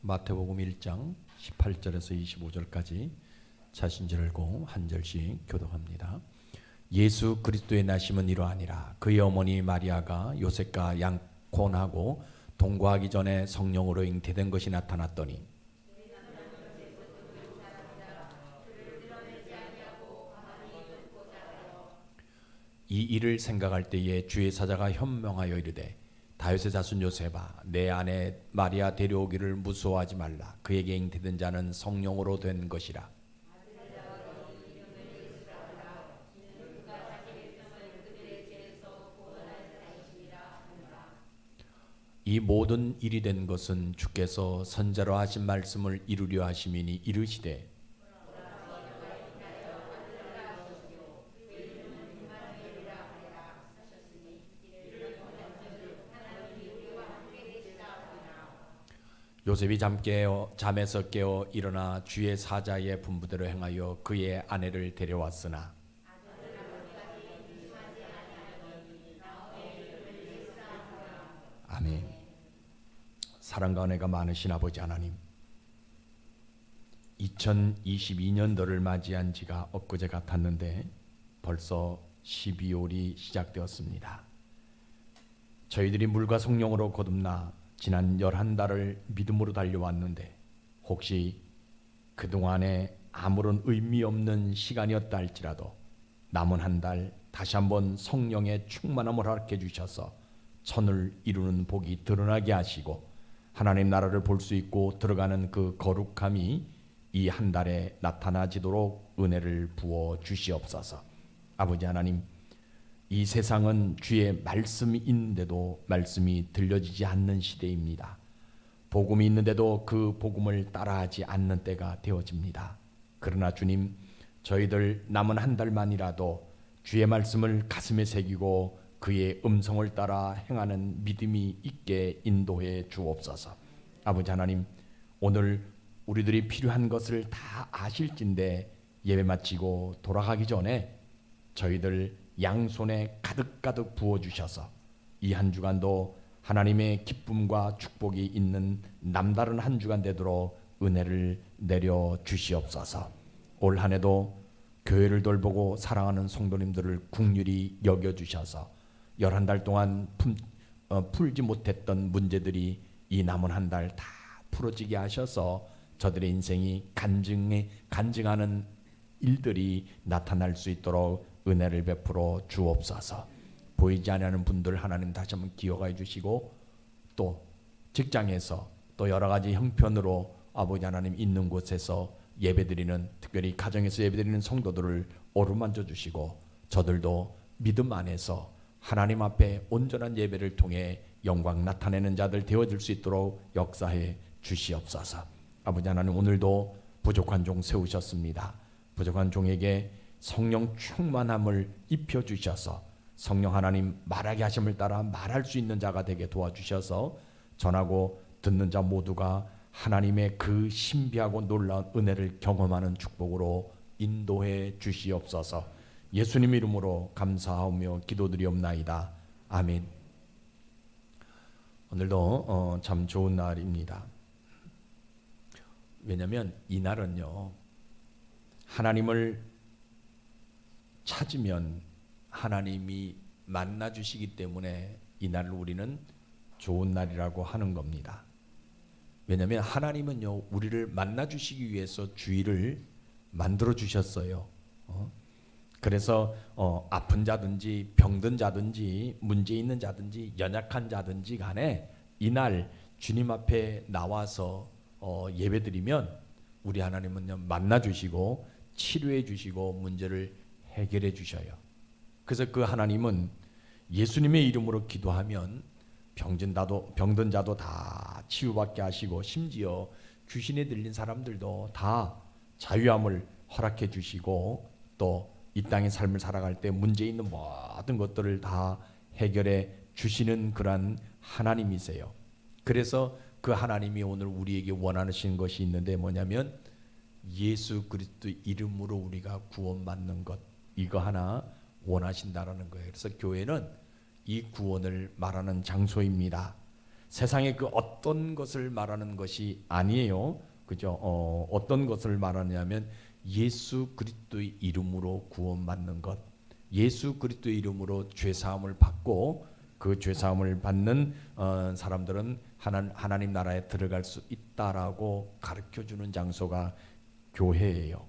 마태복음 1장 18절에서 25절까지 자신줄 알고 한 절씩 교독합니다. 예수 그리스도의 나심은 이러하니라. 그의 어머니 마리아가 요셉과 양혼하고 동거하기 전에 성령으로 잉태된 것이 나타났더니 이 일을 생각할 때에 주의 사자가 현명하여 이르되 다윗의 자손 요셉아 내 아내 마리아 데려오기를 무서워하지 말라. 그에게 잉태된 자는 성령으로 된 것이라. 이 모든 일이 된 것은 주께서 선자로 하신 말씀을 이루려 하심이니 이르시되 요셉이 잠에서 깨어 일어나 주의 사자의 분부대로 행하여 그의 아내를 데려왔으나 아멘. 사랑과 은혜가 많으신 아버지 하나님, 2022년도를 맞이한 지가 엊그제 같았는데 벌써 12월이 시작되었습니다. 저희들이 물과 성령으로 거듭나 지난 11달을 믿음으로 달려왔는데 혹시 그동안에 아무런 의미 없는 시간이었다 할지라도 남은 한 달 다시 한번 성령의 충만함을 허락해 주셔서 천을 이루는 복이 드러나게 하시고 하나님 나라를 볼 수 있고 들어가는 그 거룩함이 이 한 달에 나타나지도록 은혜를 부어 주시옵소서. 아버지 하나님, 이 세상은 주의 말씀이 있는데도 말씀이 들려지지 않는 시대입니다. 복음이 있는데도 그 복음을 따라하지 않는 때가 되어집니다. 그러나 주님, 저희들 남은 한 달만이라도 주의 말씀을 가슴에 새기고 그의 음성을 따라 행하는 믿음이 있게 인도해 주옵소서. 아버지 하나님, 오늘 우리들이 필요한 것을 다 아실진데 예배 마치고 돌아가기 전에 저희들 양손에 가득가득 부어주셔서 이 한 주간도 하나님의 기쁨과 축복이 있는 남다른 한 주간 되도록 은혜를 내려 주시옵소서. 올 한 해도 교회를 돌보고 사랑하는 성도님들을 긍휼히 여겨주셔서 11달 동안 풀지 못했던 문제들이 이 남은 한 달 다 풀어지게 하셔서 저들의 인생이 간증하는 일들이 나타날 수 있도록 은혜를 베풀어 주옵소서. 보이지 않는 분들 하나님 다시 한번 기억해 주시고 또 직장에서 또 여러 가지 형편으로 아버지 하나님 있는 곳에서 예배드리는 특별히 가정에서 예배드리는 성도들을 어루만져 주시고 저들도 믿음 안에서 하나님 앞에 온전한 예배를 통해 영광 나타내는 자들 되어질 수 있도록 역사해 주시옵소서. 아버지 하나님, 오늘도 부족한 종 세우셨습니다. 부족한 종에게 성령 충만함을 입혀주셔서 성령 하나님 말하게 하심을 따라 말할 수 있는 자가 되게 도와주셔서 전하고 듣는 자 모두가 하나님의 그 신비하고 놀라운 은혜를 경험하는 축복으로 인도해 주시옵소서. 예수님 이름으로 감사하며 기도드리옵나이다. 아멘. 오늘도 참 좋은 날입니다. 왜냐하면 이 날은요, 하나님을 찾으면 하나님이 만나 주시기 때문에 이 날을 우리는 좋은 날이라고 하는 겁니다. 왜냐하면 하나님은요, 우리를 만나 주시기 위해서 주일을 만들어 주셨어요. 그래서 아픈 자든지 병든 자든지 문제 있는 자든지 연약한 자든지 간에 이날 주님 앞에 나와서 예배드리면 우리 하나님은요, 만나 주시고 치료해 주시고 문제를 해결해 주셔요. 그래서 그 하나님은 예수님의 이름으로 기도하면 병든 자도 다 치유받게 하시고 심지어 귀신에 들린 사람들도 다 자유함을 허락해 주시고 또 이 땅의 삶을 살아갈 때 문제 있는 모든 것들을 다 해결해 주시는 그런 하나님이세요. 그래서 그 하나님이 오늘 우리에게 원하시는 것이 있는데 뭐냐면 예수 그리스도 이름으로 우리가 구원받는 것, 이거 하나 원하신다라는 거예요. 그래서 교회는 이 구원을 말하는 장소입니다. 세상의 그 어떤 것을 말하는 것이 아니에요. 그죠? 어떤 것을 말하냐면 예수 그리스도의 이름으로 구원받는 것, 예수 그리스도의 이름으로 죄 사함을 받고 그 죄 사함을 받는 사람들은 하나님 나라에 들어갈 수 있다라고 가르쳐 주는 장소가 교회예요.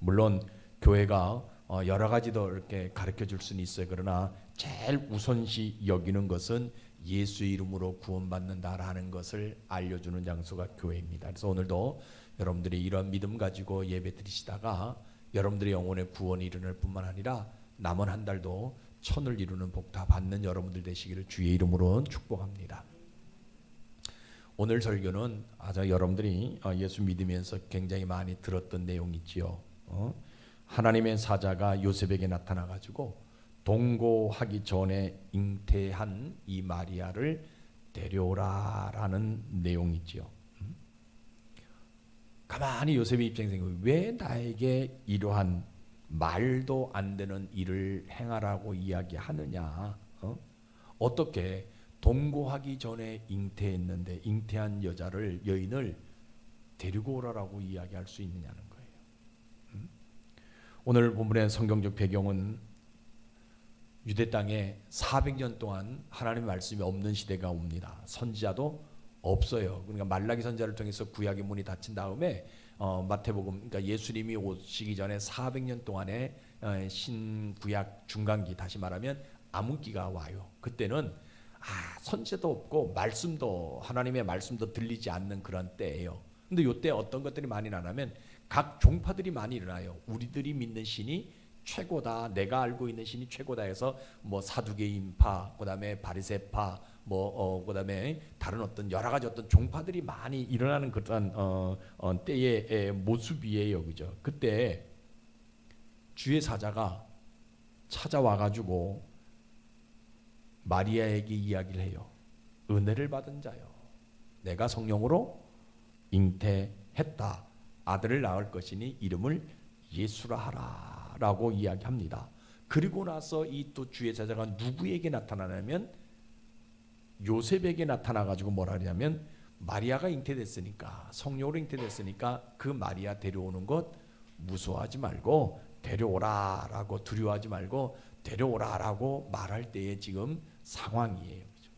물론 교회가 여러 가지도 이렇게 가르쳐 줄 수는 있어요. 그러나 제일 우선시 여기는 것은 예수 이름으로 구원받는다라는 것을 알려주는 장소가 교회입니다. 그래서 오늘도 여러분들이 이런 믿음 가지고 예배 드리시다가 여러분들의 영혼의 구원이 일어날 뿐만 아니라 남은 한 달도 천을 이루는 복 다 받는 여러분들 되시기를 주의 이름으로 축복합니다. 오늘 설교는 아주 여러분들이 예수 믿으면서 굉장히 많이 들었던 내용이지요. 하나님의 사자가 요셉에게 나타나 가지고 동거하기 전에 잉태한 이 마리아를 데려오라라는 내용이지요. 가만히 요셉의 입장에서 왜 나에게 이러한 말도 안 되는 일을 행하라고 이야기하느냐? 어떻게 동거하기 전에 잉태했는데 잉태한 여인을 데리고 오라라고 이야기할 수 있느냐는 거예요. 오늘 본문의 성경적 배경은 유대 땅에 400년 동안 하나님의 말씀이 없는 시대가 옵니다. 선지자도 없어요. 그러니까 말라기 선지자를 통해서 구약의 문이 닫힌 다음에 마태복음, 그러니까 예수님이 오시기 전에 400년 동안의 신구약 중간기, 다시 말하면 암흑기가 와요. 그때는 선지자도 없고 말씀도, 하나님의 말씀도 들리지 않는 그런 때예요. 근데 이때 어떤 것들이 많이 나냐면 각 종파들이 많이 일어나요. 우리들이 믿는 신이 최고다, 내가 알고 있는 신이 최고다 해서 뭐 사두개인파, 그다음에 바리새파, 그다음에 다른 어떤 여러 가지 어떤 종파들이 많이 일어나는 그런 때의 모습이에요, 그죠? 그때 주의 사자가 찾아와 가지고 마리아에게 이야기를 해요. 은혜를 받은 자요, 내가 성령으로 잉태했다. 아들을 낳을 것이니 이름을 예수라 하라라고 이야기합니다. 그리고 나서 이 또 주의 사자가 누구에게 나타나냐면 요셉에게 나타나 가지고 뭐라 하냐면 마리아가 잉태됐으니까, 성령으로 잉태됐으니까 그 마리아 데려오는 것 무서워하지 말고 데려오라라고, 두려워하지 말고 데려오라라고 말할 때의 지금 상황이에요. 그죠?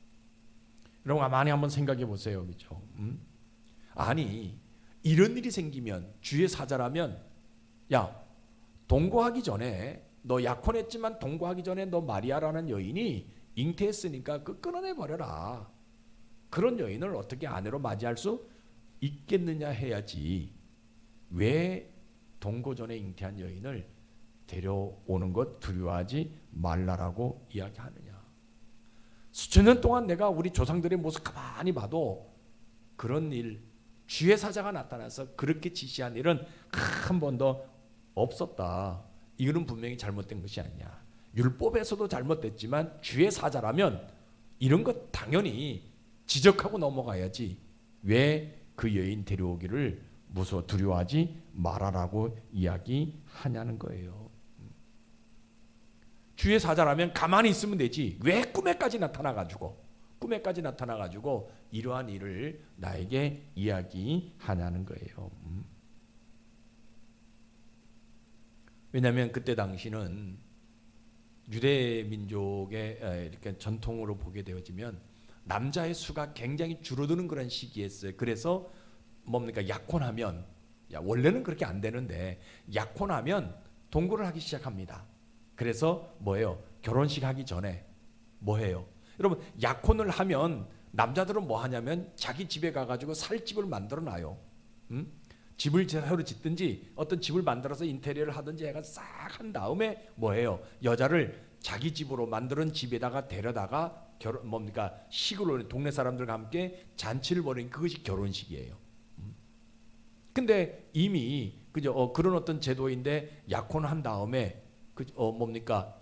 여러분 가만히 한번 생각해 보세요. 그죠? 아니 이런 일이 생기면 주의 사자라면, 야, 동거하기 전에 너 약혼했지만 동거하기 전에 너 마리아라는 여인이 잉태했으니까 그 끊어내 버려라. 그런 여인을 어떻게 아내로 맞이할 수 있겠느냐 해야지. 왜 동거 전에 잉태한 여인을 데려오는 것 두려워하지 말라라고 이야기하느냐. 수천 년 동안 내가 우리 조상들의 모습 가만히 봐도 그런 일, 주의 사자가 나타나서 그렇게 지시한 일은 한 번도 없었다. 이거는 분명히 잘못된 것이 아니냐. 율법에서도 잘못됐지만 주의 사자라면 이런 것 당연히 지적하고 넘어가야지. 왜 그 여인 데려오기를 무서워 두려워하지 말아라고 이야기하냐는 거예요. 주의 사자라면 가만히 있으면 되지. 왜 꿈에까지 나타나가지고 이러한 일을 나에게 이야기하냐는 거예요. 왜냐하면 그때 당시는 유대 민족의 이렇게 전통으로 보게 되어지면 남자의 수가 굉장히 줄어드는 그런 시기였어요. 그래서 뭡니까, 약혼하면, 원래는 그렇게 안 되는데 약혼하면 동거를 하기 시작합니다. 그래서 뭐예요? 결혼식 하기 전에 뭐해요? 여러분, 약혼을 하면 남자들은 뭐 하냐면 자기 집에 가가지고 살 집을 만들어 놔요. 집을 새로 짓든지 어떤 집을 만들어서 인테리어를 하든지 해가 싹 한 다음에 뭐해요? 여자를 자기 집으로 만드는 집에다가 데려다가 시골로 동네 사람들과 함께 잔치를 벌이는 그것이 결혼식이에요. 근데 이미 그죠? 그런 어떤 제도인데 약혼한 다음에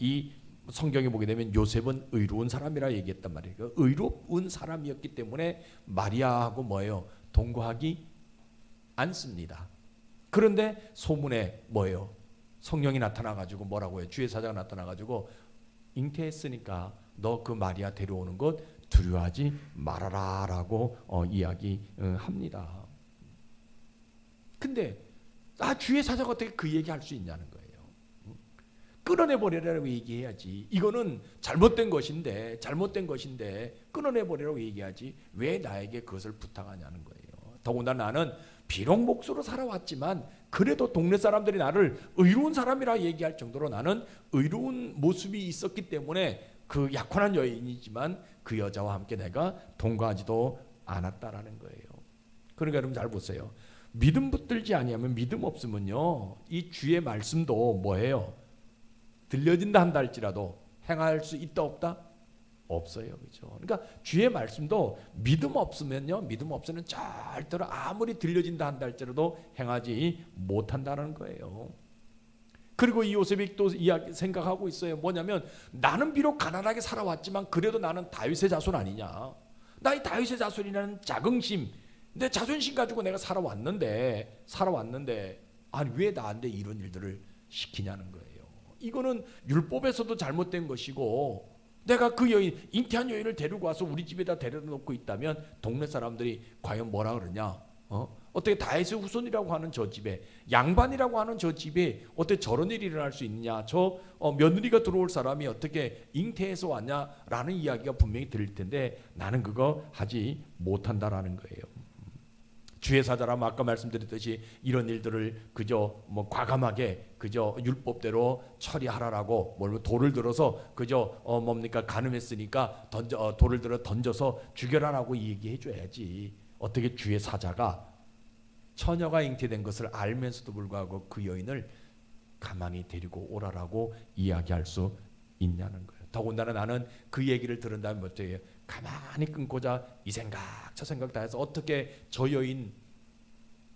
이 성경에 보게 되면 요셉은 의로운 사람이라 얘기했단 말이에요. 의로운 사람이었기 때문에 마리아하고 뭐예요? 동거하기 않습니다. 그런데 소문에 뭐예요? 성령이 나타나가지고 뭐라고 해요? 주의 사자가 나타나가지고 잉태했으니까 너 그 마리아 데려오는 것 두려워하지 말아라라고 이야기합니다. 근데 주의 사자가 어떻게 그 얘기할 수 있냐는 거예요. 끊어내버리라고 얘기해야지. 이거는 잘못된 것인데 끊어내버리라고 얘기하지 왜 나에게 그것을 부탁하냐는 거예요. 더군다나 나는 비록 목수로 살아왔지만 그래도 동네 사람들이 나를 의로운 사람이라 얘기할 정도로 나는 의로운 모습이 있었기 때문에 그 약혼한 여인이지만 그 여자와 함께 내가 동거하지도 않았다라는 거예요. 그러니까 여러분 잘 보세요. 믿음 붙들지 아니하면 믿음 없으면요 이 주의 말씀도 뭐예요? 들려진다 한다 할지라도 행할 수 있다 없다? 없어요. 그렇죠? 그러니까 주의 말씀도 믿음 없으면요 믿음 없으면 절대로 아무리 들려진다 한다 할지라도 행하지 못한다는 거예요. 그리고 이 요셉이 또 이야기 생각하고 있어요. 뭐냐면 나는 비록 가난하게 살아왔지만 그래도 나는 다윗의 자손 아니냐. 나 이 다윗의 자손이라는 자긍심, 내 자존심 가지고 내가 살아왔는데 아니 왜 나한테 이런 일들을 시키냐는 거예요. 이거는 율법에서도 잘못된 것이고 내가 그 여인, 잉태한 여인을 데리고 와서 우리 집에다 데려다 놓고 있다면 동네 사람들이 과연 뭐라 그러냐? 어떻게 다윗의 후손이라고 하는 저 집에, 양반이라고 하는 저 집에 어떻게 저런 일이 일어날 수 있느냐? 저 며느리가 들어올 사람이 어떻게 잉태해서 왔냐라는 이야기가 분명히 들릴 텐데 나는 그거 하지 못한다라는 거예요. 주의 사자라면 아까 말씀드렸듯이 이런 일들을 그저 과감하게 그저 율법대로 처리하라라고 돌을 들어서 그저 가늠했으니까 돌을 들어 던져서 죽여라라고 얘기해 줘야지. 어떻게 주의 사자가 처녀가 잉태된 것을 알면서도 불구하고 그 여인을 가만히 데리고 오라라고 이야기할 수 있냐는 거예요. 더군다나 나는 그 얘기를 들은 다음에 어때요? 가만히 끊고자 이 생각 저 생각 다 해서 어떻게 저 여인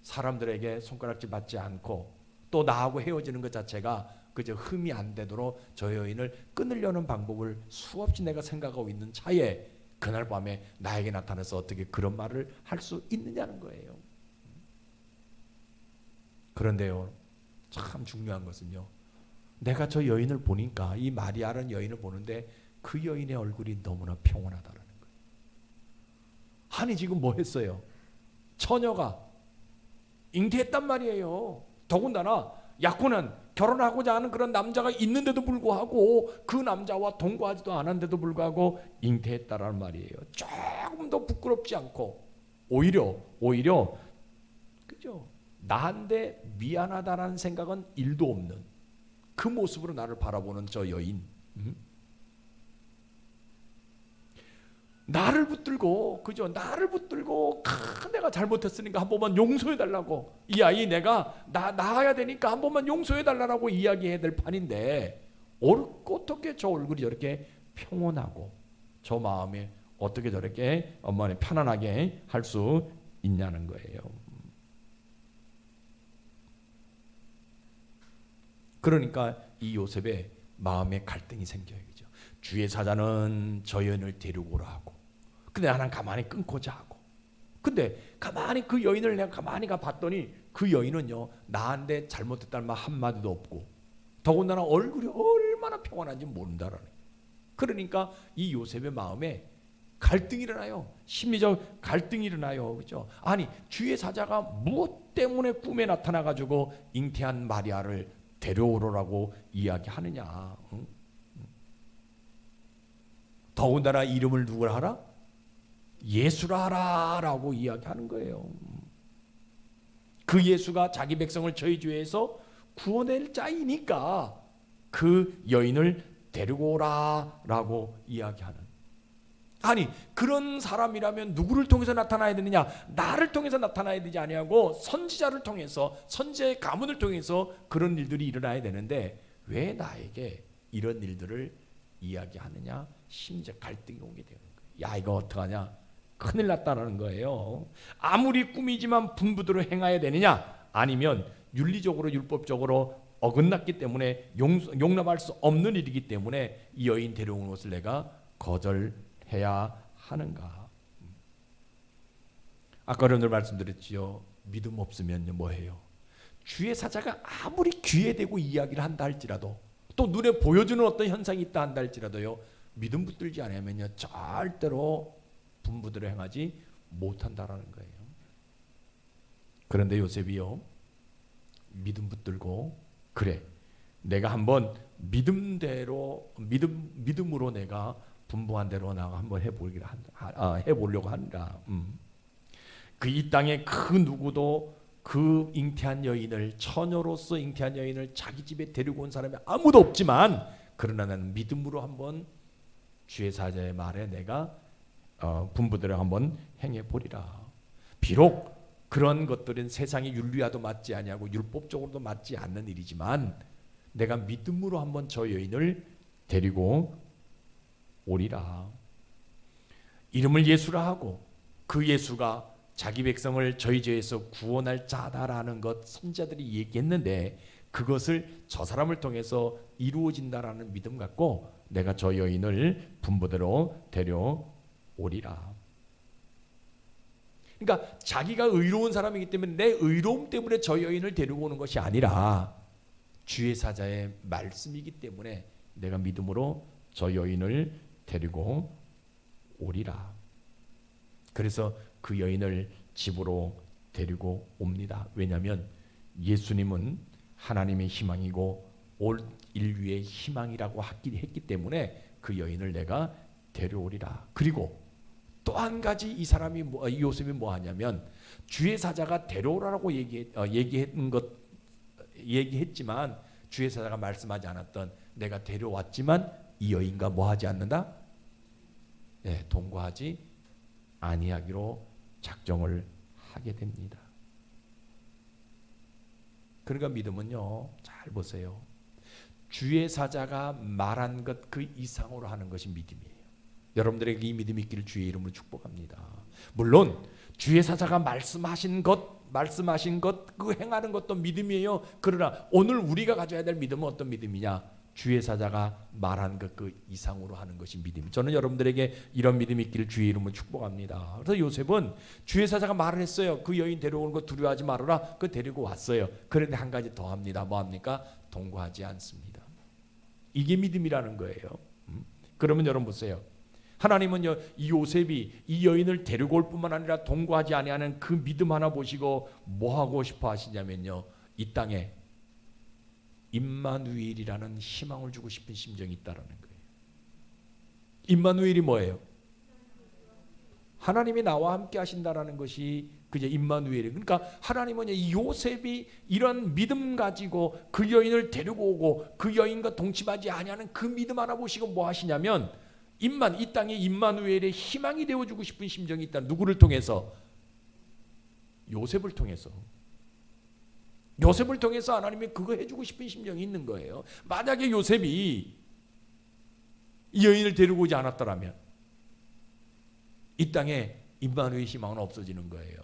사람들에게 손가락질 받지 않고 또 나하고 헤어지는 것 자체가 그저 흠이 안 되도록 저 여인을 끊으려는 방법을 수없이 내가 생각하고 있는 차에 그날 밤에 나에게 나타나서 어떻게 그런 말을 할 수 있느냐는 거예요. 그런데요 참 중요한 것은요 내가 저 여인을 보니까 이 마리아라는 여인을 보는데 그 여인의 얼굴이 너무나 평온하다라는 거예요. 아니 지금 뭐 했어요? 처녀가 잉태했단 말이에요. 더군다나 약혼한 결혼하고자 하는 그런 남자가 있는데도 불구하고 그 남자와 동거하지도 않았는데도 불구하고 잉태했다라는 말이에요. 조금 더 부끄럽지 않고 오히려 그죠? 나한테 미안하다라는 생각은 일도 없는 그 모습으로 나를 바라보는 저 여인. 나를 붙들고 그죠? 나를 붙들고 내가 잘못했으니까 한 번만 용서해 달라고 이 아이 내가 나아야 되니까 한 번만 용서해 달라고 이야기해야 될 판인데 어떻게 저 얼굴이 저렇게 평온하고 저 마음이 어떻게 저렇게 엄마는 편안하게 할 수 있냐는 거예요. 그러니까 이 요셉의 마음에 갈등이 생겨요. 그죠? 주의 사자는 저 여인을 데리고 오라 하고 근데 나는 가만히 끊고자 하고 근데 가만히 그 여인을 내가 가만히 봤더니 그 여인은요 나한테 잘못했다는 말 한마디도 없고 더군다나 얼굴이 얼마나 평안한지 모른다라는. 그러니까 이 요셉의 마음에 갈등이 일어나요. 심리적 갈등이 일어나요. 그죠? 아니 주의 사자가 무엇 때문에 꿈에 나타나가지고 잉태한 마리아를 데려오라고 이야기하느냐. 응? 더군다나 이름을 누구라 하라? 예수라 하라라고 이야기하는 거예요. 그 예수가 자기 백성을 저희 죄에서 구원할 자이니까 그 여인을 데리고 오라라고 이야기하는. 아니 그런 사람이라면 누구를 통해서 나타나야 되느냐? 나를 통해서 나타나야 되지 아니하고 선지자를 통해서 선지자의 가문을 통해서 그런 일들이 일어나야 되는데 왜 나에게 이런 일들을 이야기하느냐? 심지어 갈등이 오게 되는 거예요. 야 이거 어떡하냐? 큰일 났다는 거예요. 아무리 꿈이지만 분부대로 행해야 되느냐? 아니면 윤리적으로 율법적으로 어긋났기 때문에 용납할 수 없는 일이기 때문에 이 여인 데려온 것을 내가 거절해야 하는가? 아까 여러분들 말씀드렸지요. 믿음 없으면 뭐해요? 주의 사자가 아무리 귀에 대고 이야기를 한다 할지라도 또 눈에 보여주는 어떤 현상이 있다 한다 할지라도요 믿음 붙들지 않으면요 절대로 분부대로 행하지 못한다라는 거예요. 그런데 요셉이요 믿음 붙들고 그래 내가 한번 믿음으로 내가 분부한 대로 나가 한번 해보려고 한다. 그 이 땅에 그 누구도 그 잉태한 여인을 처녀로서 잉태한 여인을 자기 집에 데리고 온 사람이 아무도 없지만 그러나 나는 믿음으로 한번 주의 사자의 말에 내가 분부대로 한번 행해 보리라. 비록 그런 것들은 세상의 윤리와도 맞지 아니하고 율법적으로도 맞지 않는 일이지만 내가 믿음으로 한번 저 여인을 데리고 오리라. 이름을 예수라 하고 그 예수가 자기 백성을 저희 죄에서 구원할 자다라는 것 선지자들이 얘기했는데 그것을 저 사람을 통해서 이루어진다라는 믿음 갖고 내가 저 여인을 분부대로 데려오리라. 그러니까 자기가 의로운 사람이기 때문에 내 의로움 때문에 저 여인을 데리고 오는 것이 아니라 주의 사자의 말씀이기 때문에 내가 믿음으로 저 여인을 데리고 오리라. 그래서 그 여인을 집으로 데리고 옵니다. 왜냐하면 예수님은 하나님의 희망이고 올 인류의 희망이라고 했기 때문에 그 여인을 내가 데려오리라. 그리고 또 한 가지 이 요셉이 뭐 하냐면 주의 사자가 데려오라고 얘기했지만 주의 사자가 말씀하지 않았던 내가 데려왔지만 이 여인과 뭐 하지 않는다? 네, 동거하지 아니하기로 작정을 하게 됩니다. 그러니까 믿음은요, 잘 보세요. 주의 사자가 말한 것 그 이상으로 하는 것이 믿음이에요. 여러분들에게 이 믿음이 있기를 주의 이름으로 축복합니다. 물론 주의 사자가 말씀하신 것 그 행하는 것도 믿음이에요. 그러나 오늘 우리가 가져야 될 믿음은 어떤 믿음이냐? 주의 사자가 말한 것 그 이상으로 하는 것이 믿음. 저는 여러분들에게 이런 믿음이 있기를 주의 이름으로 축복합니다. 그래서 요셉은 주의 사자가 말을 했어요. 그 여인 데려오는 거 두려워하지 말아라. 그 데리고 왔어요. 그런데 한 가지 더 합니다. 뭐 합니까? 동거하지 않습니다. 이게 믿음이라는 거예요. 그러면 여러분 보세요. 하나님은요 이 요셉이 이 여인을 데리고 올 뿐만 아니라 동거하지 아니하는 그 믿음 하나 보시고 뭐 하고 싶어 하시냐면요 이 땅에 임마누엘이라는 희망을 주고 싶은 심정이 있다라는 거예요. 임마누엘이 뭐예요? 하나님이 나와 함께 하신다라는 것이 그저 임마누엘이에요. 그러니까 하나님은 이 요셉이 이런 믿음 가지고 그 여인을 데리고 오고 그 여인과 동침하지 아니하는 그 믿음 하나 보시고 뭐 하시냐면 이 땅에 임마누엘의 희망이 되어주고 싶은 심정이 있다. 누구를 통해서? 요셉을 통해서. 요셉을 통해서 하나님이 그거 해주고 싶은 심정이 있는 거예요. 만약에 요셉이 이 여인을 데리고 오지 않았더라면 이 땅에 임마누엘 희망은 없어지는 거예요.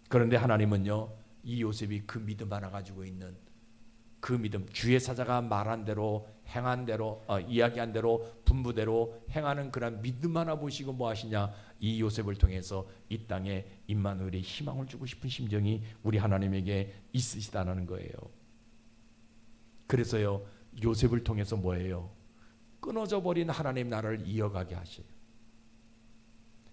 그런데 하나님은요 이 요셉이 그 믿음 하나 가지고 있는 그 믿음, 주의 사자가 말한 대로 행한 대로 이야기한 대로 분부대로 행하는 그런 믿음 하나 보시고 뭐 하시냐? 이 요셉을 통해서 이 땅에 임마누엘의 희망을 주고 싶은 심정이 우리 하나님에게 있으시다는 거예요. 그래서요 요셉을 통해서 뭐예요? 끊어져 버린 하나님 나라를 이어가게 하셔요.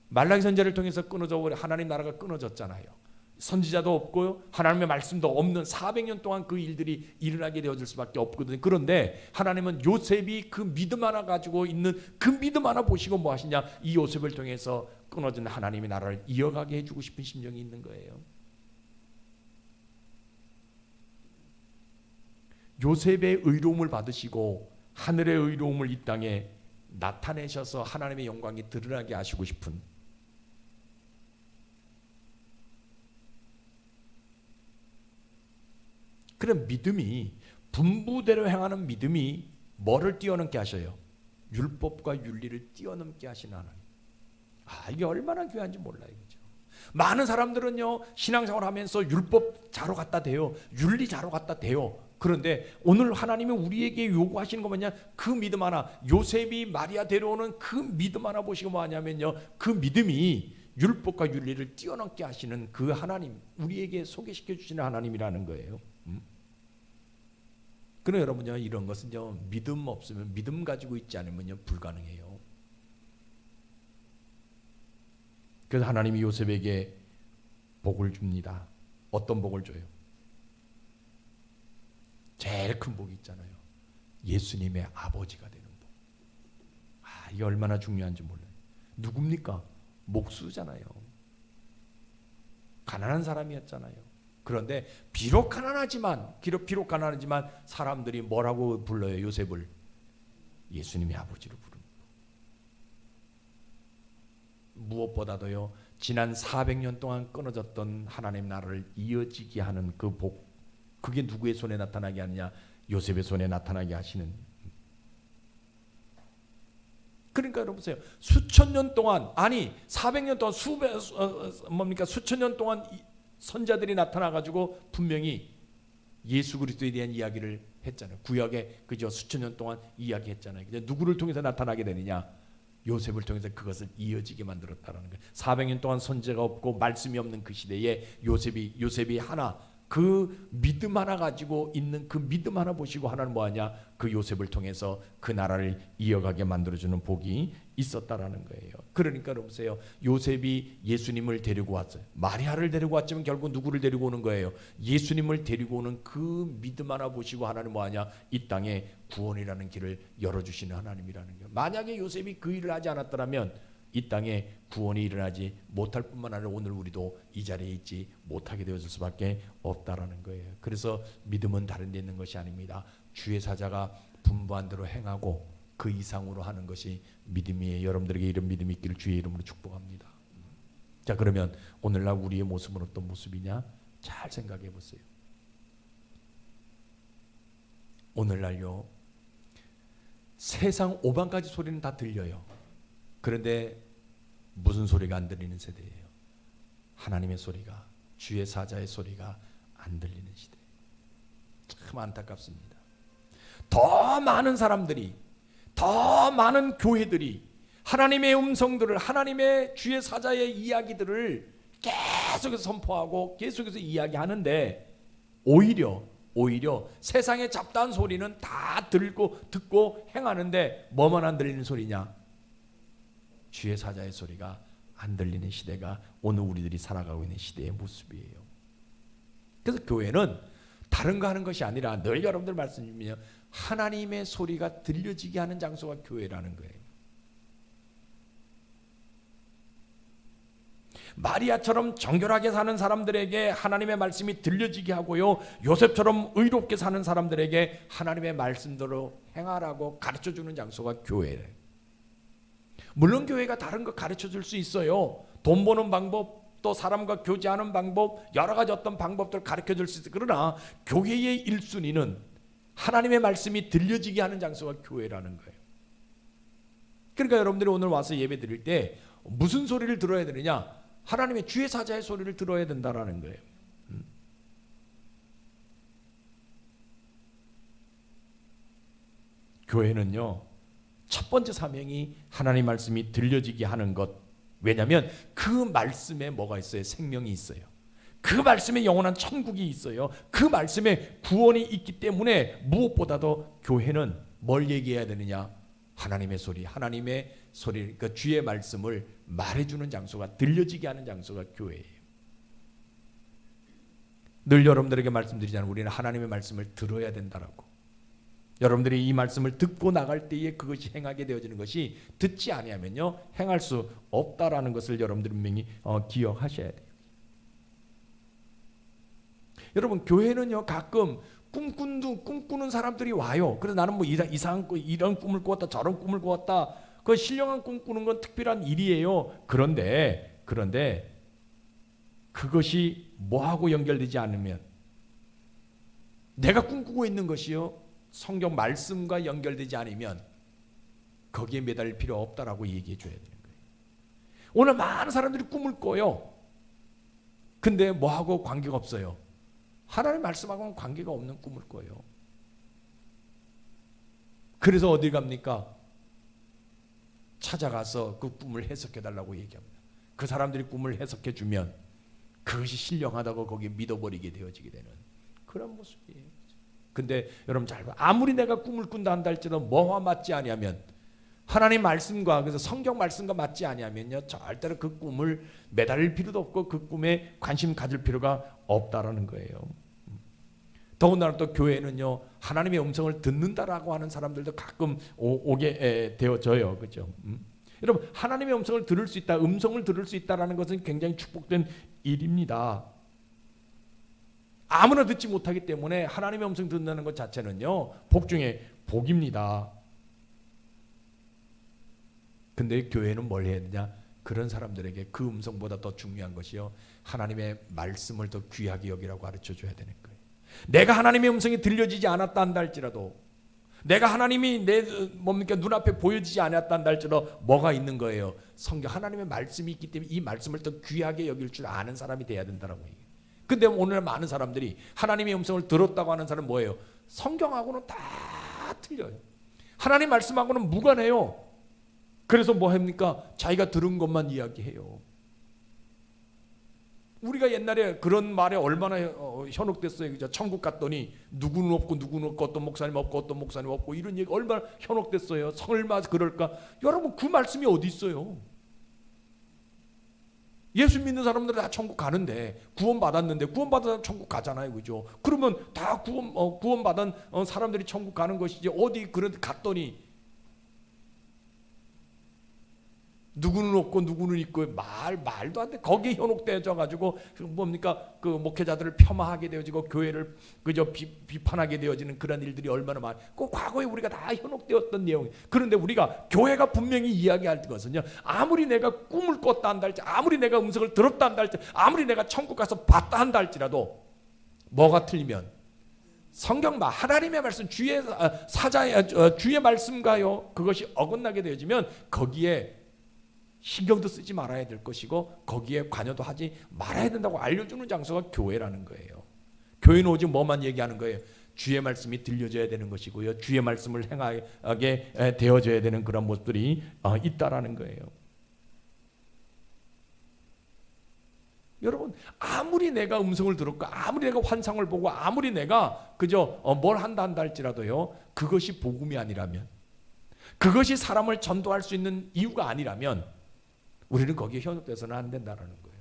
말라기 선지자를 통해서 끊어져 버린 하나님 나라가 끊어졌잖아요. 선지자도 없고요. 하나님의 말씀도 없는 400년 동안 그 일들이 일어나게 되어질 수밖에 없거든요. 그런데 하나님은 요셉이 그 믿음 하나 가지고 있는 그 믿음 하나 보시고 뭐 하시냐? 이 요셉을 통해서 끊어진 하나님의 나라를 이어가게 해주고 싶은 심정이 있는 거예요. 요셉의 의로움을 받으시고 하늘의 의로움을 이 땅에 나타내셔서 하나님의 영광이 드러나게 하시고 싶은 그런 믿음이 분부대로 행하는 믿음이 뭐를 뛰어넘게 하셔요? 율법과 윤리를 뛰어넘게 하시는 하나님. 이게 얼마나 귀한지 몰라요. 그죠? 많은 사람들은요 신앙생활 하면서 율법 자로 갖다 대요. 윤리 자로 갖다 대요. 그런데 오늘 하나님이 우리에게 요구하시는 거 뭐냐? 그 믿음 하나, 요셉이 마리아 데려오는 그 믿음 하나 보시고 뭐 하냐면요 그 믿음이 율법과 윤리를 뛰어넘게 하시는 그 하나님, 우리에게 소개시켜 주시는 하나님이라는 거예요. 그러나 여러분요, 이런 것은요, 믿음 없으면, 믿음 가지고 있지 않으면요 불가능해요. 그래서 하나님이 요셉에게 복을 줍니다. 어떤 복을 줘요? 제일 큰 복이 있잖아요. 예수님의 아버지가 되는 복. 이게 얼마나 중요한지 몰라요. 누굽니까? 목수잖아요. 가난한 사람이었잖아요. 그런데 비록 가난하지만 사람들이 뭐라고 불러요? 요셉을 예수님의 아버지로 부릅니다. 무엇보다도요, 지난 400년 동안 끊어졌던 하나님 나라를 이어지게 하는 그 복, 그게 누구의 손에 나타나게 하느냐? 요셉의 손에 나타나게 하시는. 그러니까 여러분 보세요. 수천 년 동안, 아니 400년 동안 수천 년 동안 선자들이 나타나 가지고 분명히 예수 그리스도에 대한 이야기를 했잖아요. 구약에 그저 수천 년 동안 이야기했잖아요. 근데 누구를 통해서 나타나게 되느냐? 요셉을 통해서 그것을 이어지게 만들었다라는 거예요. 400년 동안 선지자가 없고 말씀이 없는 그 시대에 요셉이 하나, 그 믿음 하나 가지고 있는 그 믿음 하나 보시고 하나는 뭐하냐? 그 요셉을 통해서 그 나라를 이어가게 만들어주는 복이 있었다라는 거예요. 그러니까 보세요. 요셉이 예수님을 데리고 왔어요. 마리아를 데리고 왔지만 결국 누구를 데리고 오는 거예요? 예수님을 데리고 오는 그 믿음 하나 보시고 하나는 뭐하냐? 이 땅에 구원이라는 길을 열어주시는 하나님이라는 거예요. 만약에 요셉이 그 일을 하지 않았더라면 이 땅에 구원이 일어나지 못할 뿐만 아니라 오늘 우리도 이 자리에 있지 못하게 되어질 수밖에 없다라는 거예요. 그래서 믿음은 다른 데 있는 것이 아닙니다. 주의 사자가 분부한 대로 행하고 그 이상으로 하는 것이 믿음이에요. 여러분들에게 이런 믿음이 있기를 주의 이름으로 축복합니다. 자, 그러면 오늘날 우리의 모습은 어떤 모습이냐? 잘 생각해 보세요. 오늘날요, 세상 오반가지 소리는 다 들려요. 그런데 무슨 소리가 안 들리는 세대예요? 하나님의 소리가, 주의 사자의 소리가 안 들리는 시대. 참 안타깝습니다. 더 많은 사람들이, 더 많은 교회들이 하나님의 음성들을, 하나님의 주의 사자의 이야기들을 계속해서 선포하고 계속해서 이야기하는데 오히려 세상의 잡다한 소리는 다 듣고 행하는데 뭐만 안 들리는 소리냐? 주의 사자의 소리가 안 들리는 시대가 오늘 우리들이 살아가고 있는 시대의 모습이에요. 그래서 교회는 다른 거 하는 것이 아니라 늘 여러분들 말씀드리면 하나님의 소리가 들려지게 하는 장소가 교회라는 거예요. 마리아처럼 정결하게 사는 사람들에게 하나님의 말씀이 들려지게 하고요, 요셉처럼 의롭게 사는 사람들에게 하나님의 말씀대로 행하라고 가르쳐주는 장소가 교회예요. 물론 교회가 다른 거 가르쳐 줄 수 있어요. 돈 버는 방법, 또 사람과 교제하는 방법, 여러 가지 어떤 방법들을 가르쳐 줄 수 있어요. 그러나 교회의 1순위는 하나님의 말씀이 들려지게 하는 장소가 교회라는 거예요. 그러니까 여러분들이 오늘 와서 예배 드릴 때 무슨 소리를 들어야 되느냐? 하나님의 주의 사자의 소리를 들어야 된다라는 거예요. 교회는요, 첫 번째 사명이 하나님 말씀이 들려지게 하는 것. 왜냐하면 그 말씀에 뭐가 있어요? 생명이 있어요. 그 말씀에 영원한 천국이 있어요. 그 말씀에 구원이 있기 때문에 무엇보다도 교회는 뭘 얘기해야 되느냐? 하나님의 소리, 그러니까 주의 말씀을 말해주는 장소가, 들려지게 하는 장소가 교회예요. 늘 여러분들에게 말씀드리잖아요. 우리는 하나님의 말씀을 들어야 된다라고. 여러분들이 이 말씀을 듣고 나갈 때에 그것이 행하게 되어지는 것이, 듣지 아니하면요 행할 수 없다라는 것을 여러분들이 분명히 기억하셔야 돼요. 여러분, 교회는요 가끔 꿈꾸는 사람들이 와요. 그래서 나는 뭐 이상한 이런 꿈을 꾸었다, 저런 꿈을 꾸었다. 그 신령한 꿈 꾸는 건 특별한 일이에요. 그런데 그것이 뭐하고 연결되지 않으면, 내가 꿈꾸고 있는 것이요 성경 말씀과 연결되지 않으면 거기에 매달릴 필요 없다라고 얘기해 줘야 되는 거예요. 오늘 많은 사람들이 꿈을 꿔요. 근데 뭐하고 관계가 없어요. 하나님 말씀하고는 관계가 없는 꿈을 꿔요. 그래서 어디 갑니까? 찾아가서 그 꿈을 해석해 달라고 얘기합니다. 그 사람들이 꿈을 해석해 주면 그것이 신령하다고 거기에 믿어버리게 되어지게 되는 그런 모습이에요. 근데 여러분 잘 봐. 아무리 내가 꿈을 꾼다 한다 할지라도 뭐와 맞지 아니하면, 하나님 말씀과, 그래서 성경 말씀과 맞지 아니하면요, 절대로 그 꿈을 매달릴 필요도 없고 그 꿈에 관심 가질 필요가 없다라는 거예요. 더군다나 또 교회는요, 하나님의 음성을 듣는다라고 하는 사람들도 가끔 오게 되어져요. 그렇죠? 여러분, 하나님의 음성을 들을 수 있다, 음성을 들을 수 있다라는 것은 굉장히 축복된 일입니다. 아무나 듣지 못하기 때문에 하나님의 음성 듣는다는 것 자체는요, 복 중에 복입니다. 근데 교회는 뭘 해야 되냐? 그런 사람들에게 그 음성보다 더 중요한 것이요, 하나님의 말씀을 더 귀하게 여기라고 가르쳐 줘야 되는 거예요. 내가 하나님의 음성이 들려지지 않았다 한다 할지라도, 내가 하나님이 내 눈앞에 보여지지 않았다 한다 할지라도 뭐가 있는 거예요? 성경, 하나님의 말씀이 있기 때문에 이 말씀을 더 귀하게 여길 줄 아는 사람이 돼야 된다라고 얘기해요. 근데 오늘 많은 사람들이 하나님의 음성을 들었다고 하는 사람은 뭐예요? 성경하고는 다 틀려요. 하나님 말씀하고는 무관해요. 그래서 뭐 합니까? 자기가 들은 것만 이야기해요. 우리가 옛날에 그런 말에 얼마나 현혹됐어요. 그죠? 천국 갔더니 누구는 없고 누구는 없고, 어떤 목사님 없고 어떤 목사님 없고, 이런 얘기 얼마나 현혹됐어요. 설마 그럴까? 여러분, 그 말씀이 어디 있어요? 예수 믿는 사람들은 다 천국 가는데, 구원받았는데, 구원받아서 천국 가잖아요. 그죠? 그러면 다 구원받은 사람들이 천국 가는 것이지, 어디 그런 갔더니 누구는 없고 누구는 있고, 말도 안 돼. 거기에 현혹되어져 가지고 뭡니까? 그 목회자들을 폄하하게 되어지고 교회를 그저 비판하게 되어지는 그런 일들이 얼마나 많아. 그 과거에 우리가 다 현혹되었던 내용. 그런데 우리가 교회가 분명히 이야기할 것은요, 아무리 내가 꿈을 꿨다 한다 할지, 아무리 내가 음성을 들었다 한다 할지, 아무리 내가 천국 가서 봤다 한다 할지라도 뭐가 틀리면, 성경 하나님의 말씀, 주의 사자의 주의 말씀과요, 그것이 어긋나게 되어지면 거기에 신경도 쓰지 말아야 될 것이고, 거기에 관여도 하지 말아야 된다고 알려주는 장소가 교회라는 거예요. 교회는 오직 뭐만 얘기하는 거예요? 주의 말씀이 들려져야 되는 것이고요, 주의 말씀을 행하게 되어져야 되는 그런 모습들이 있다라는 거예요. 여러분, 아무리 내가 음성을 들었고, 아무리 내가 환상을 보고, 아무리 내가 그저 뭘 한다 할지라도요, 그것이 복음이 아니라면, 그것이 사람을 전도할 수 있는 이유가 아니라면 우리는 거기에 현혹돼서는 안 된다는 거예요.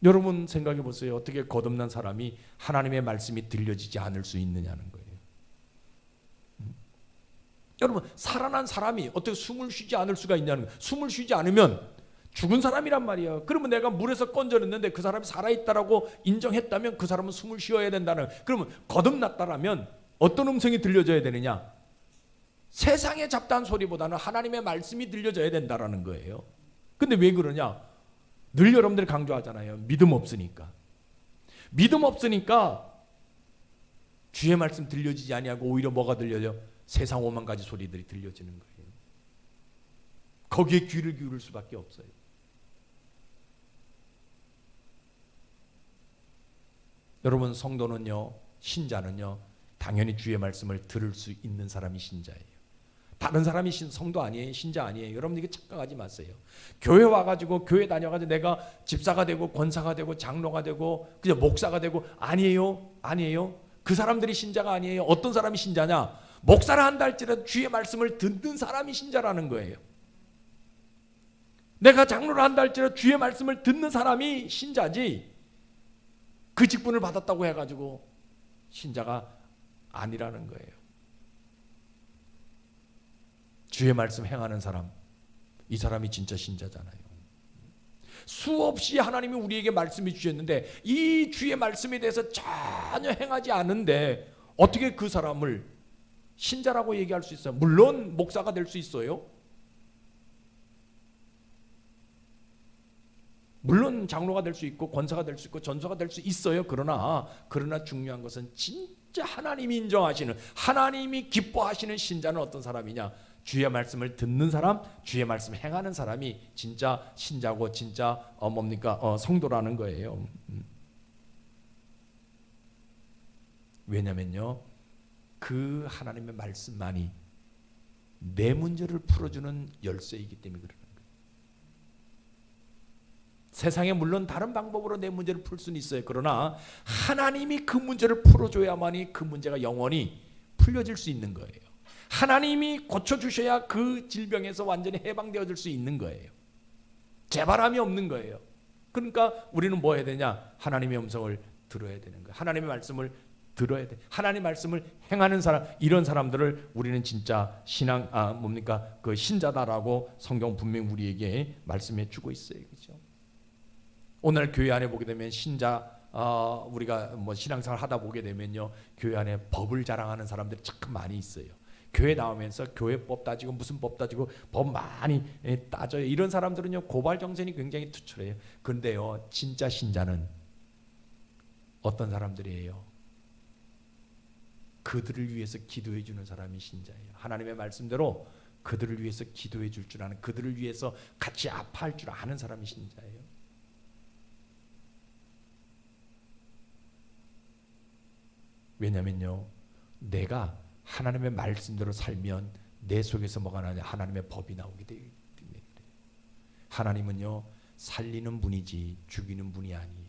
여러분 생각해 보세요. 어떻게 거듭난 사람이 하나님의 말씀이 들려지지 않을 수 있느냐는 거예요. 여러분, 살아난 사람이 어떻게 숨을 쉬지 않을 수가 있냐는 거예요. 숨을 쉬지 않으면 죽은 사람이란 말이에요. 그러면 내가 물에서 건져냈는데 그 사람이 살아있다라고 인정했다면 그 사람은 숨을 쉬어야 된다는 거예요. 그러면 거듭났다라면 어떤 음성이 들려져야 되느냐? 세상의 잡다한 소리보다는 하나님의 말씀이 들려져야 된다라는 거예요. 근데 왜 그러냐? 늘 여러분들이 강조하잖아요. 믿음 없으니까. 믿음 없으니까 주의 말씀 들려지지 아니하고 오히려 뭐가 들려요? 세상 오만 가지 소리들이 들려지는 거예요. 거기에 귀를 기울일 수밖에 없어요. 여러분, 성도는요, 신자는요, 당연히 주의 말씀을 들을 수 있는 사람이 신자예요. 다른 사람이 성도 아니에요, 신자 아니에요. 여러분, 이게 착각하지 마세요. 교회 와가지고, 교회 다녀가지고 내가 집사가 되고 권사가 되고 장로가 되고 그냥 목사가 되고, 아니에요. 그 사람들이 신자가 아니에요. 어떤 사람이 신자냐? 목사라 한다 할지라도 주의 말씀을 듣는 사람이 신자라는 거예요. 내가 장로라 한다 할지라도 주의 말씀을 듣는 사람이 신자지, 그 직분을 받았다고 해가지고 신자가 아니라는 거예요. 주의 말씀 행하는 사람, 이 사람이 진짜 신자잖아요. 수없이 하나님이 우리에게 말씀해 주셨는데 이 주의 말씀에 대해서 전혀 행하지 않는데 어떻게 그 사람을 신자라고 얘기할 수 있어요? 물론 목사가 될 수 있어요. 물론 장로가 될 수 있고 권사가 될 수 있고 전사가 될 수 있어요. 그러나 중요한 것은 진짜 하나님이 인정하시는, 하나님이 기뻐하시는 신자는 어떤 사람이냐? 주의 말씀을 듣는 사람, 주의 말씀을 행하는 사람이 진짜 신자고 진짜 성도라는 거예요. 왜냐면요, 그 하나님의 말씀만이 내 문제를 풀어주는 열쇠이기 때문에 그러는 거예요. 세상에 물론 다른 방법으로 내 문제를 풀 수는 있어요. 그러나 하나님이 그 문제를 풀어줘야만이 그 문제가 영원히 풀려질 수 있는 거예요. 하나님이 고쳐주셔야 그 질병에서 완전히 해방되어질 수 있는 거예요. 재바람이 없는 거예요. 그러니까 우리는 뭐 해야 되냐? 하나님의 음성을 들어야 되는 거예요. 하나님의 말씀을 들어야 돼. 하나님 말씀을 행하는 사람, 이런 사람들을 우리는 진짜 신앙 그 신자다라고 성경 분명히 우리에게 말씀해 주고 있어요. 그렇죠? 오늘 교회 안에 보게 되면 신자 우리가 뭐 신앙생활 하다 보게 되면요, 교회 안에 법을 자랑하는 사람들이 참 많이 있어요. 교회 나오면서 교회법 따지고 무슨 법 따지고 법 많이 따져요. 이런 사람들은요, 고발 정신이 굉장히 투철해요. 그런데요, 진짜 신자는 어떤 사람들이에요? 그들을 위해서 기도해 주는 사람이 신자예요. 하나님의 말씀대로 그들을 위해서 기도해 줄 줄 아는, 그들을 위해서 같이 아파할 줄 아는 사람이 신자예요. 왜냐면요, 내가 하나님의 말씀대로 살면 내 속에서 뭐가 나냐? 하나님의 법이 나오게 되기 때문에 그래요. 하나님은요, 살리는 분이지 죽이는 분이 아니에요.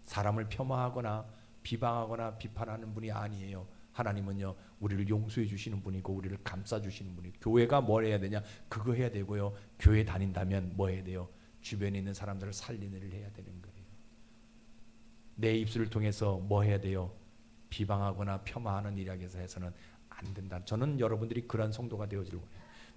사람을 폄하하거나 비방하거나 비판하는 분이 아니에요. 하나님은요, 우리를 용서해 주시는 분이고 우리를 감싸 주시는 분이고, 교회가 뭘 해야 되냐? 그거 해야 되고요. 교회 다닌다면 뭐 해야 돼요? 주변에 있는 사람들을 살리는 일을 해야 되는 거예요. 내 입술을 통해서 뭐 해야 돼요? 비방하거나 폄하하는 일에서 해서는 안 된다. 저는 여러분들이 그런 성도가 되어질 거예요.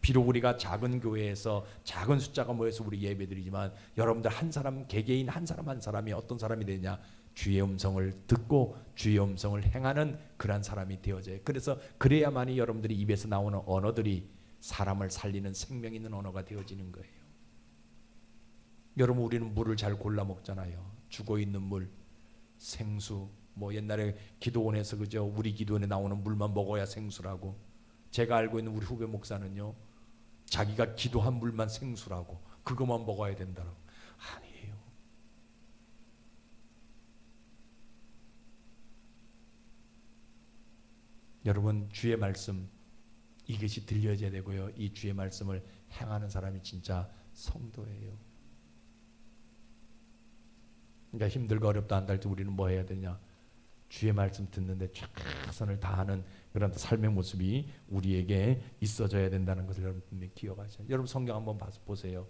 비록 우리가 작은 교회에서 작은 숫자가 모여서 우리 예배드리지만 여러분들 한 사람, 개개인 한 사람 한 사람이 어떤 사람이 되냐? 주의 음성을 듣고 주의 음성을 행하는 그런 사람이 되어져요. 그래서 그래야만이 여러분들이 입에서 나오는 언어들이 사람을 살리는 생명 있는 언어가 되어지는 거예요. 여러분, 우리는 물을 잘 골라 먹잖아요. 죽어 있는 물, 생수, 뭐 옛날에 기도원에서 그저 우리 기도원에 나오는 물만 먹어야 생수라고. 제가 알고 있는 우리 후배 목사는요, 자기가 기도한 물만 생수라고, 그것만 먹어야 된다고. 아니에요. 여러분, 주의 말씀 이것이 들려져야 되고요, 이 주의 말씀을 행하는 사람이 진짜 성도예요. 그러니까 힘들고 어렵다 한다 할 때 우리는 뭐 해야 되냐? 주의 말씀 듣는데 최선을 다하는 그런 삶의 모습이 우리에게 있어져야 된다는 것을 여러분 분명히 기억하셔야. 여러분, 성경 한번 보세요.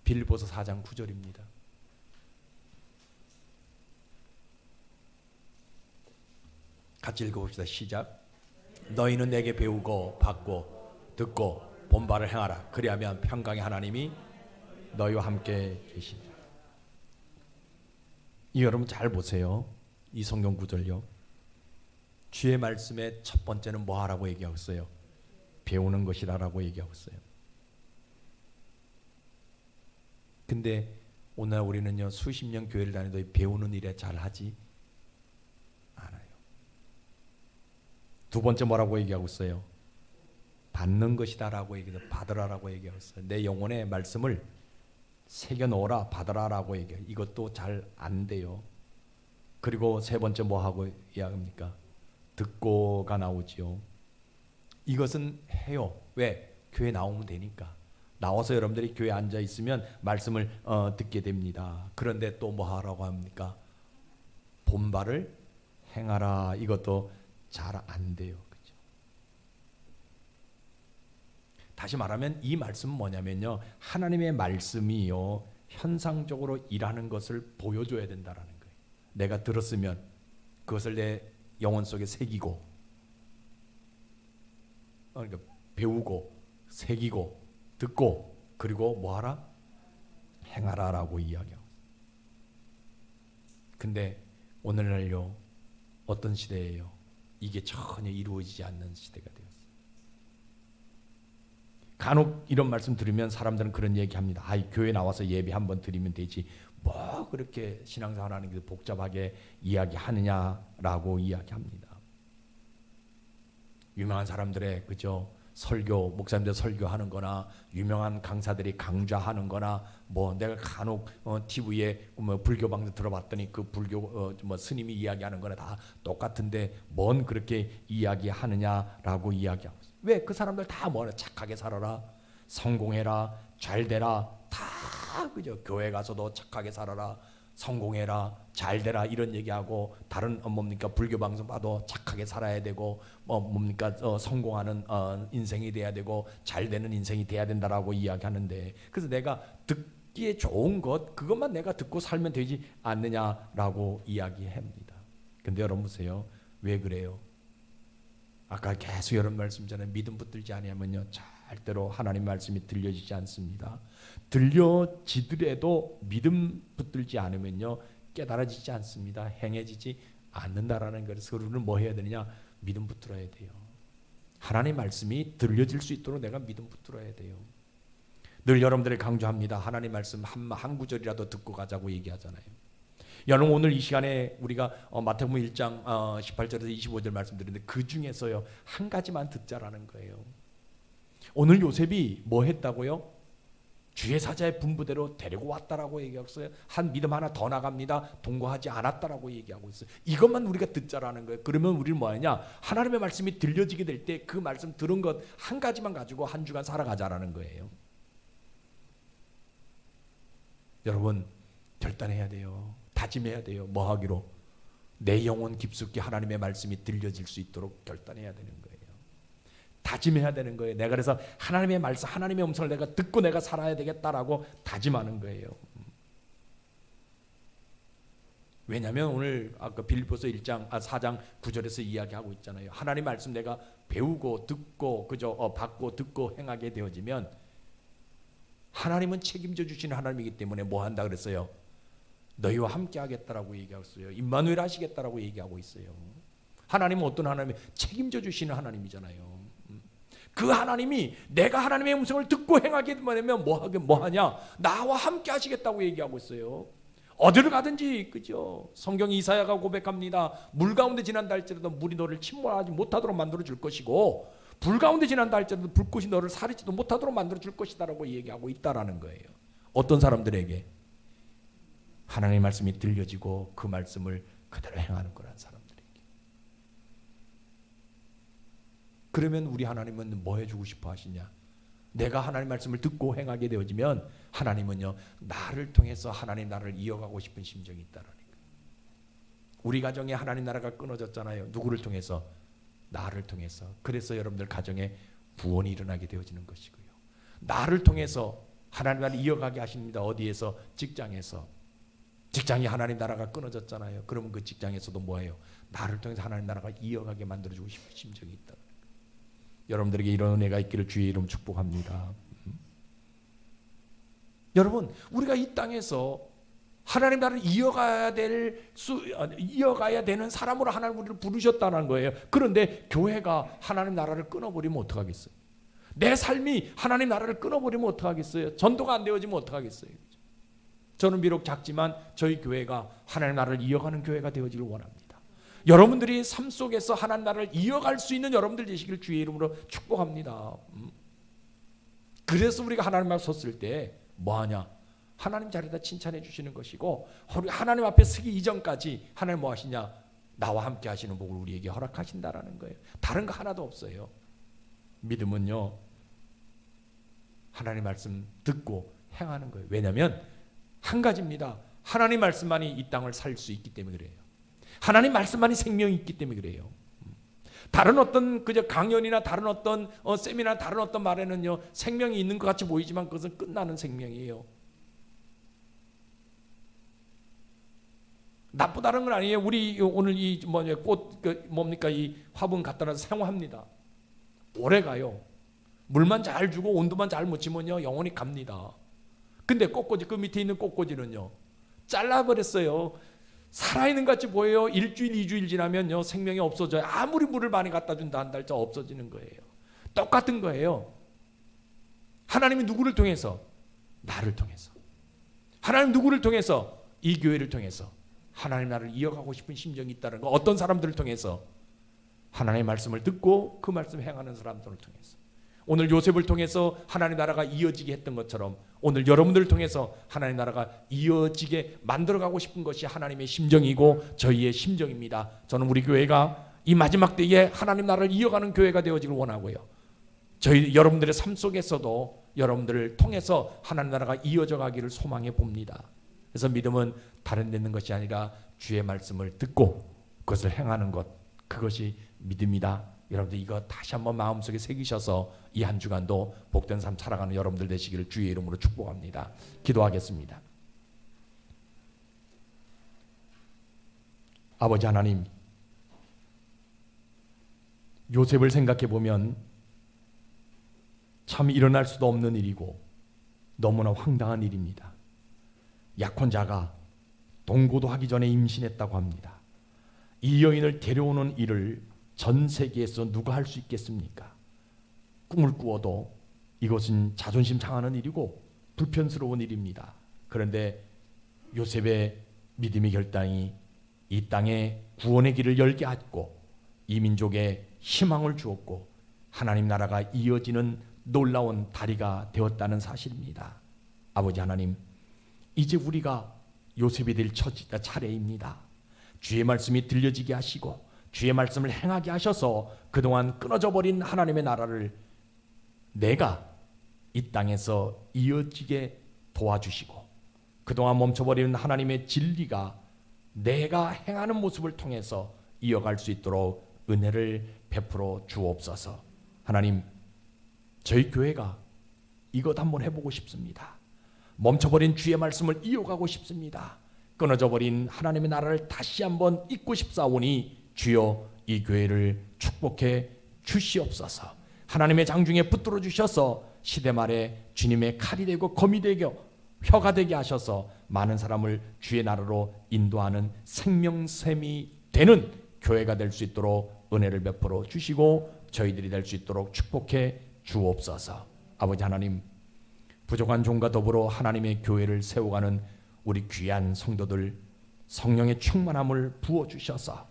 빌립보서 4장 9절입니다. 같이 읽어봅시다. 시작. 너희는 내게 배우고 받고 듣고 본 바를 행하라. 그리하면 평강의 하나님이 너희와 함께 계시리라. 여러분 잘 보세요. 이 성경 구절요, 주의 말씀의 첫 번째는 뭐 하라고 얘기하고 있어요? 배우는 것이라고 얘기하고 있어요. 근데 오늘 우리는요, 수십 년 교회를 다니도 배우는 일에 잘 하지 않아요. 두 번째 뭐라고 얘기하고 있어요? 받는 것이다라고 얘기해서 받으라라고 얘기하고 있어요. 내 영혼의 말씀을 새겨 넣어라, 받으라라고 얘기해요. 이것도 잘 안 돼요. 그리고 세 번째 뭐 하고 이야기합니까? 듣고가 나오지요. 이것은 해요. 왜? 교회 나오면 되니까. 나와서 여러분들이 교회에 앉아 있으면 말씀을 듣게 됩니다. 그런데 또 뭐 하라고 합니까? 본 바를 행하라. 이것도 잘 안 돼요. 그렇죠? 다시 말하면 이 말씀은 뭐냐면요, 하나님의 말씀이요, 현상적으로 일하는 것을 보여줘야 된다라는 거예요. 내가 들었으면 그것을 내 영혼 속에 새기고, 그러니까 배우고 새기고 듣고, 그리고 뭐하라? 행하라라고 이야기하고. 근데 오늘날요, 어떤 시대예요? 이게 전혀 이루어지지 않는 시대가 되었어요. 간혹 이런 말씀 들으면 사람들은 그런 얘기합니다. 아이, 교회 나와서 예배 한번 드리면 되지, 뭐 그렇게 신앙생활하는 게 복잡하게 이야기하느냐라고 이야기합니다. 유명한 사람들의 그죠, 설교, 목사님들 설교하는 거나 유명한 강사들이 강좌하는 거나, 뭐 내가 간혹 TV에 뭐 불교 방송 들어봤더니 그 불교 뭐 스님이 이야기하는 거나 다 똑같은데 뭔 그렇게 이야기하느냐라고 이야기하고 있어요. 왜? 그 사람들 다 뭐라? 착하게 살아라, 성공해라, 잘 되라, 다 다 그죠. 교회 가서도 착하게 살아라, 성공해라, 잘 되라 이런 얘기하고, 다른 뭡니까 불교 방송 봐도 착하게 살아야 되고 뭡니까 성공하는 인생이 돼야 되고 잘 되는 인생이 돼야 된다라고 이야기하는데, 그래서 내가 듣기에 좋은 것 그것만 내가 듣고 살면 되지 않느냐라고 이야기합니다. 근데 여러분 보세요. 왜 그래요? 아까 계속 여러분 말씀 전에 믿음 붙들지 아니하면요 절대로 하나님 말씀이 들려지지 않습니다. 들려지더라도 믿음 붙들지 않으면요 깨달아지지 않습니다. 행해지지 않는다라는 거예요. 그래서 우리는 뭐 해야 되느냐? 믿음 붙들어야 돼요. 하나님 말씀이 들려질 수 있도록 내가 믿음 붙들어야 돼요. 늘 여러분들이 강조합니다. 하나님 말씀 한 구절이라도 듣고 가자고 얘기하잖아요. 여러분 오늘 이 시간에 우리가 마태복음 1장 18절에서 25절 말씀드렸는데 그 중에서요 한 가지만 듣자라는 거예요. 오늘 요셉이 뭐 했다고요? 주의 사자의 분부대로 데리고 왔다라고 얘기했어요. 한 믿음 하나 더 나갑니다. 동거하지 않았다라고 얘기하고 있어요. 이것만 우리가 듣자라는 거예요. 그러면 우리는 뭐 하냐? 하나님의 말씀이 들려지게 될 때 그 말씀 들은 것 한 가지만 가지고 한 주간 살아가자라는 거예요. 여러분 결단해야 돼요. 다짐해야 돼요. 뭐 하기로? 내 영혼 깊숙이 하나님의 말씀이 들려질 수 있도록 결단해야 되는 거예요. 다짐해야 되는 거예요. 내가 그래서 하나님의 말씀, 하나님의 음성을 내가 듣고 내가 살아야 되겠다라고 다짐하는 거예요. 왜냐하면 오늘 아까 빌립보서 4장 9절에서 이야기하고 있잖아요. 하나님 말씀 내가 배우고 듣고 그저 받고 듣고 행하게 되어지면 하나님은 책임져 주시는 하나님이기 때문에 뭐 한다 그랬어요? 너희와 함께 하겠다라고 얘기하고 있어요. 임마누엘 하시겠다라고 얘기하고 있어요. 하나님은 어떤 하나님이 책임져 주시는 하나님이잖아요. 그 하나님이 내가 하나님의 음성을 듣고 행하게 되면 뭐 하냐? 나와 함께 하시겠다고 얘기하고 있어요. 어디를 가든지 그죠? 성경 이사야가 고백합니다. 물 가운데 지난다 할지라도 물이 너를 침몰하지 못하도록 만들어 줄 것이고 불 가운데 지난다 할지라도 불꽃이 너를 사르지도 못하도록 만들어 줄 것이다라고 얘기하고 있다라는 거예요. 어떤 사람들에게? 하나님의 말씀이 들려지고 그 말씀을 그대로 행하는 거란 사람들에게. 그러면 우리 하나님은 뭐 해주고 싶어 하시냐? 내가 하나님 말씀을 듣고 행하게 되어지면 하나님은요 나를 통해서 하나님 나라를 이어가고 싶은 심정이 있다라는 거예요. 우리 가정에 하나님 나라가 끊어졌잖아요. 누구를 통해서? 나를 통해서. 그래서 여러분들 가정에 구원이 일어나게 되어지는 것이고요. 나를 통해서 하나님 나라를 이어가게 하십니다. 어디에서? 직장에서. 직장이 하나님 나라가 끊어졌잖아요. 그러면 그 직장에서도 뭐예요? 나를 통해서 하나님 나라가 이어가게 만들어주고 싶은 심정이 있다. 여러분들에게 이런 은혜가 있기를 주의 이름 축복합니다. 여러분 우리가 이 땅에서 하나님 나라를 이어가야 되는 사람으로 하나님 우리를 부르셨다는 거예요. 그런데 교회가 하나님 나라를 끊어버리면 어떡하겠어요? 내 삶이 하나님 나라를 끊어버리면 어떡하겠어요? 전도가 안 되어지면 어떡하겠어요? 저는 비록 작지만 저희 교회가 하나님 나라를 이어가는 교회가 되어지길 원합니다. 여러분들이 삶 속에서 하나님 나라를 이어갈 수 있는 여러분들 되시기를 주의 이름으로 축복합니다. 그래서 우리가 하나님 앞에 섰을 때 뭐하냐? 하나님 자리에다 칭찬해 주시는 것이고 하나님 앞에 서기 이전까지 하나님 뭐 하시냐? 나와 함께 하시는 복을 우리에게 허락하신다라는 거예요. 다른 거 하나도 없어요. 믿음은요 하나님 말씀 듣고 행하는 거예요. 왜냐하면 한 가지입니다. 하나님 말씀만이 이 땅을 살 수 있기 때문에 그래요. 하나님 말씀만이 생명이 있기 때문에 그래요. 다른 어떤 그저 강연이나 다른 어떤 세미나 다른 어떤 말에는요 생명이 있는 것 같이 보이지만 그것은 끝나는 생명이에요. 나쁘다는 건 아니에요. 우리 오늘 이 꽃 뭡니까 이 화분 갖다 놔서 생화합니다. 오래 가요. 물만 잘 주고 온도만 잘 묻히면요 영원히 갑니다. 근데 꽃꽂이 그 밑에 있는 꽃꽂이는요 잘라버렸어요. 살아있는 것 같이 보여요. 일주일 2주일 지나면요 생명이 없어져요. 아무리 물을 많이 갖다 준다 한다 할지라도 없어지는 거예요. 똑같은 거예요. 하나님이 누구를 통해서? 나를 통해서. 하나님 누구를 통해서? 이 교회를 통해서 하나님 나를 이어가고 싶은 심정이 있다는 거. 어떤 사람들을 통해서? 하나님의 말씀을 듣고 그 말씀 행하는 사람들을 통해서. 오늘 요셉을 통해서 하나님 나라가 이어지게 했던 것처럼 오늘 여러분들을 통해서 하나님 나라가 이어지게 만들어가고 싶은 것이 하나님의 심정이고 저희의 심정입니다. 저는 우리 교회가 이 마지막 때에 하나님 나라를 이어가는 교회가 되어지길 원하고요. 저희 여러분들의 삶 속에서도 여러분들을 통해서 하나님 나라가 이어져 가기를 소망해 봅니다. 그래서 믿음은 다른 데 있는 것이 아니라 주의 말씀을 듣고 그것을 행하는 것, 그것이 믿음이다. 여러분들 이거 다시 한번 마음속에 새기셔서 이 한 주간도 복된 삶 살아가는 여러분들 되시기를 주의 이름으로 축복합니다. 기도하겠습니다. 아버지 하나님, 요셉을 생각해 보면 참 일어날 수도 없는 일이고 너무나 황당한 일입니다. 약혼자가 동거도 하기 전에 임신했다고 합니다. 이 여인을 데려오는 일을 전 세계에서 누가 할 수 있겠습니까? 꿈을 꾸어도 이것은 자존심 상하는 일이고 불편스러운 일입니다. 그런데 요셉의 믿음의 결단이 이 땅에 구원의 길을 열게 하고 이 민족에 희망을 주었고 하나님 나라가 이어지는 놀라운 다리가 되었다는 사실입니다. 아버지 하나님, 이제 우리가 요셉이 될 차례입니다. 주의 말씀이 들려지게 하시고 주의 말씀을 행하게 하셔서 그동안 끊어져 버린 하나님의 나라를 내가 이 땅에서 이어지게 도와주시고 그동안 멈춰버리는 하나님의 진리가 내가 행하는 모습을 통해서 이어갈 수 있도록 은혜를 베풀어 주옵소서. 하나님, 저희 교회가 이것 한번 해보고 싶습니다. 멈춰버린 주의 말씀을 이어가고 싶습니다. 끊어져버린 하나님의 나라를 다시 한번 잇고 싶사오니 주여 이 교회를 축복해 주시옵소서. 하나님의 장중에 붙들어 주셔서 시대 말에 주님의 칼이 되고 검이 되고 혀가 되게 하셔서 많은 사람을 주의 나라로 인도하는 생명샘이 되는 교회가 될 수 있도록 은혜를 베풀어 주시고 저희들이 될 수 있도록 축복해 주옵소서. 아버지 하나님, 부족한 종과 더불어 하나님의 교회를 세워가는 우리 귀한 성도들 성령의 충만함을 부어주셔서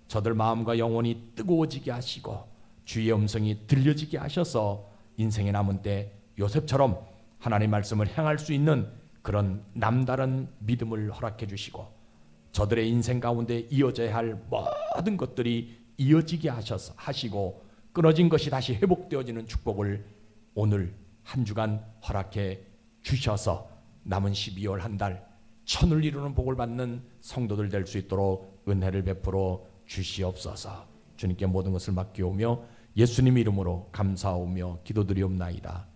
저들 마음과 영혼이 뜨거워지게 하시고 주의 음성이 들려지게 하셔서 인생의 남은 때 요셉처럼 하나님 말씀을 행할 수 있는 그런 남다른 믿음을 허락해 주시고 저들의 인생 가운데 이어져야 할 모든 것들이 이어지게 하시고 끊어진 것이 다시 회복되어지는 축복을 오늘 한 주간 허락해 주셔서 남은 12월 한 달 천을 이루는 복을 받는 성도들 될 수 있도록 은혜를 베풀어 주시옵소서. 주님께 모든 것을 맡기오며 예수님 이름으로 감사하오며 기도드리옵나이다.